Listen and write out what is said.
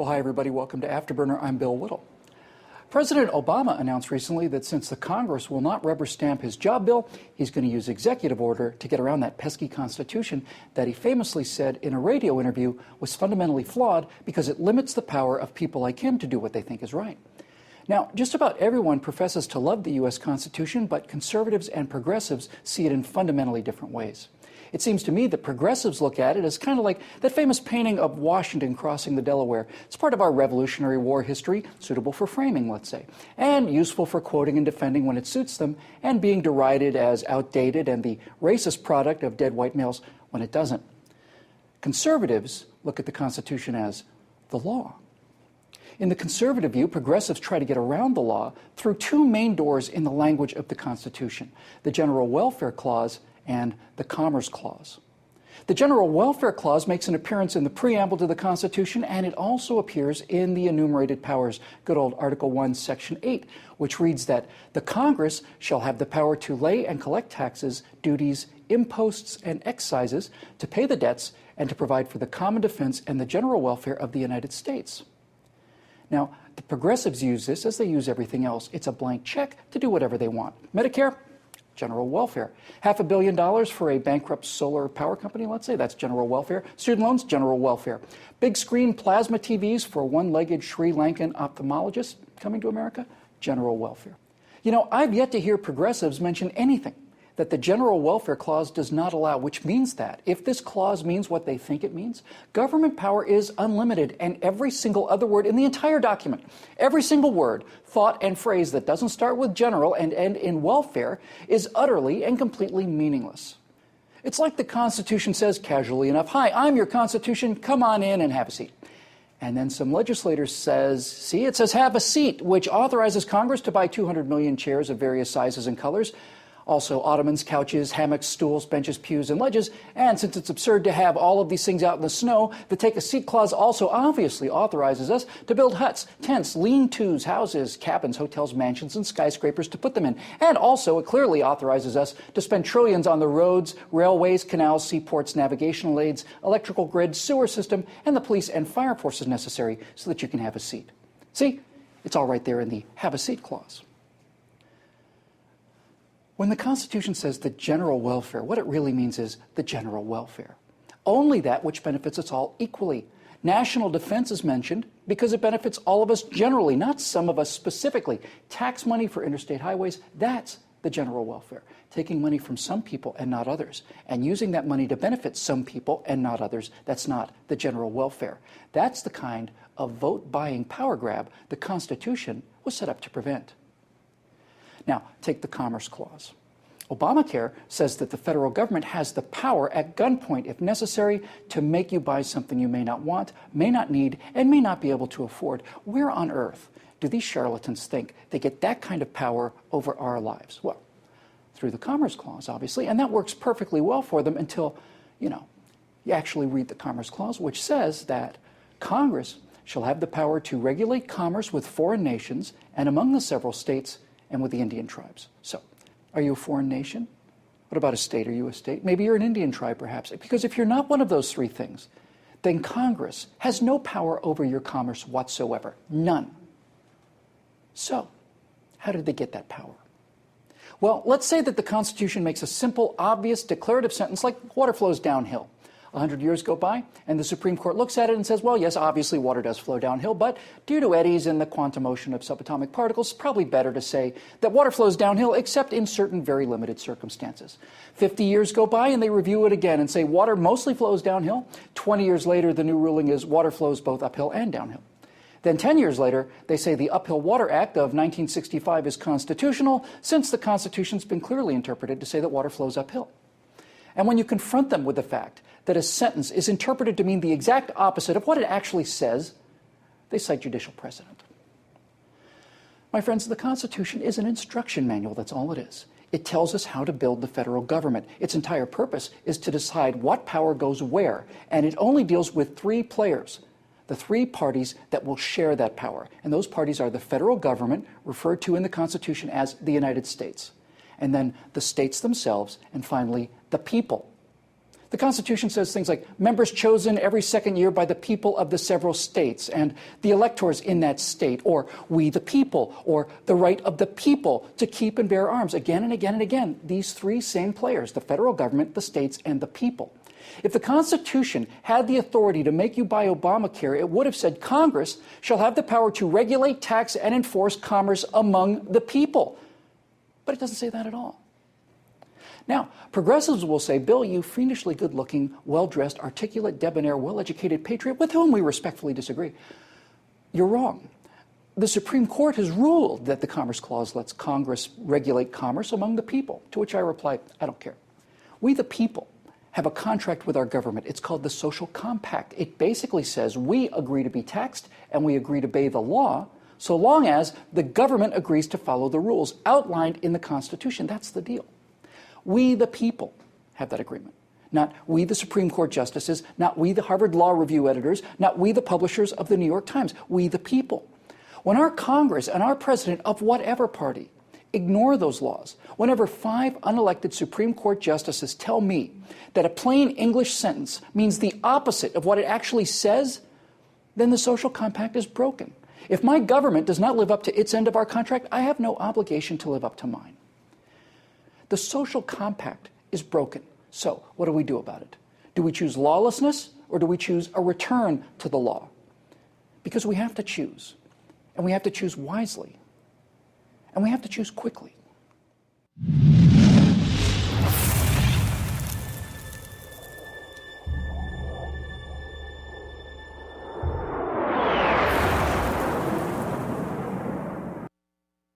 Well, hi, everybody. Welcome to Afterburner. I'm Bill Whittle. President Obama announced recently that since the Congress will not rubber stamp his job bill, he's going to use executive order to get around that pesky Constitution that he famously said in a radio interview was fundamentally flawed because it limits the power of people like him to do what they think is right. Now, just about everyone professes to love the U.S. Constitution, but conservatives and progressives see it in fundamentally different ways. It seems to me that progressives look at it as kind of like that famous painting of Washington crossing the Delaware. It's part of our Revolutionary War history, suitable for framing, let's say, and useful for quoting and defending when it suits them, and being derided as outdated and the racist product of dead white males when it doesn't. Conservatives look at the Constitution as the law. In the conservative view, progressives try to get around the law through two main doors in the language of the Constitution, the General Welfare Clause and the Commerce Clause. The General Welfare Clause makes an appearance in the preamble to the Constitution, and it also appears in the enumerated powers, good old Article 1, Section 8, which reads that the Congress shall have the power to lay and collect taxes, duties, imposts, and excises, to pay the debts, and to provide for the common defense and the general welfare of the United States. Now, the progressives use this as they use everything else. It's a blank check to do whatever they want. Medicare, general welfare. $500 million for a bankrupt solar power company, let's say, that's general welfare. Student loans, general welfare. Big screen plasma TVs for one-legged Sri Lankan ophthalmologist coming to America, general welfare. You know, I've yet to hear progressives mention anything that the General Welfare Clause does not allow, which means that if this clause means what they think it means, government power is unlimited, and every single other word in the entire document, every single word, thought, and phrase that doesn't start with general and end in welfare is utterly and completely meaningless. It's like the Constitution says casually enough, "Hi, I'm your Constitution, come on in and have a seat." And then some legislator says, see, it says have a seat, which authorizes Congress to buy 200 million chairs of various sizes and colors, also ottomans, couches, hammocks, stools, benches, pews, and ledges. And since it's absurd to have all of these things out in the snow, the Take a Seat clause also obviously authorizes us to build huts, tents, lean-tos, houses, cabins, hotels, mansions, and skyscrapers to put them in. And also, it clearly authorizes us to spend trillions on the roads, railways, canals, seaports, navigational aids, electrical grid, sewer system, and the police and fire forces necessary so that you can have a seat. See, it's all right there in the Have a Seat clause. When the Constitution says the general welfare, what it really means is the general welfare. Only that which benefits us all equally. National defense is mentioned because it benefits all of us generally, not some of us specifically. Tax money for interstate highways, that's the general welfare. Taking money from some people and not others, and using that money to benefit some people and not others, that's not the general welfare. That's the kind of vote-buying power grab the Constitution was set up to prevent. Now, take the Commerce Clause. Obamacare says that the federal government has the power at gunpoint, if necessary, to make you buy something you may not want, may not need, and may not be able to afford. Where on earth do these charlatans think they get that kind of power over our lives? Well, through the Commerce Clause, obviously, and that works perfectly well for them until, you actually read the Commerce Clause, which says that Congress shall have the power to regulate commerce with foreign nations and among the several states and with the Indian tribes. So, are you a foreign nation? What about a state? Are you a state? Maybe you're an Indian tribe, perhaps. Because if you're not one of those three things, then Congress has no power over your commerce whatsoever. None. So, how did they get that power? Well, let's say that the Constitution makes a simple, obvious, declarative sentence like water flows downhill. 100 years go by, and the Supreme Court looks at it and says, well, yes, obviously water does flow downhill, but due to eddies and the quantum motion of subatomic particles, it's probably better to say that water flows downhill except in certain very limited circumstances. 50 years go by, and they review it again and say water mostly flows downhill. 20 years later, the new ruling is water flows both uphill and downhill. Then 10 years later, they say the Uphill Water Act of 1965 is constitutional, since the Constitution's been clearly interpreted to say that water flows uphill. And when you confront them with the fact that a sentence is interpreted to mean the exact opposite of what it actually says, they cite judicial precedent. My friends, the Constitution is an instruction manual, that's all it is. It tells us how to build the federal government. Its entire purpose is to decide what power goes where, and it only deals with three players, the three parties that will share that power. And those parties are the federal government, referred to in the Constitution as the United States, and then the states themselves, and finally, the people. The The Constitution says things like members chosen every second year by the people of the several states and the electors in that state, or we the people, or the right of the people to keep and bear arms. Again and again and again, these three same players, the federal government, the states, and the people. If the Constitution had the authority to make you buy Obamacare, it would have said Congress shall have the power to regulate, tax, and enforce commerce among the people. But it doesn't say that at all. Now, progressives will say, Bill, you fiendishly good-looking, well-dressed, articulate, debonair, well-educated patriot with whom we respectfully disagree. You're wrong. The Supreme Court has ruled that the Commerce Clause lets Congress regulate commerce among the people, to which I reply, I don't care. We, the people, have a contract with our government. It's called the Social Compact. It basically says we agree to be taxed and we agree to obey the law so long as the government agrees to follow the rules outlined in the Constitution. That's the deal. We, the people, have that agreement. Not we, the Supreme Court justices, not we, the Harvard Law Review editors, not we, the publishers of the New York Times. We, the people. When our Congress and our president of whatever party ignore those laws, whenever 5 unelected Supreme Court justices tell me that a plain English sentence means the opposite of what it actually says, then the social compact is broken. If my government does not live up to its end of our contract, I have no obligation to live up to mine. The social compact is broken. So what do we do about it? Do we choose lawlessness or do we choose a return to the law? Because we have to choose. And we have to choose wisely. And we have to choose quickly.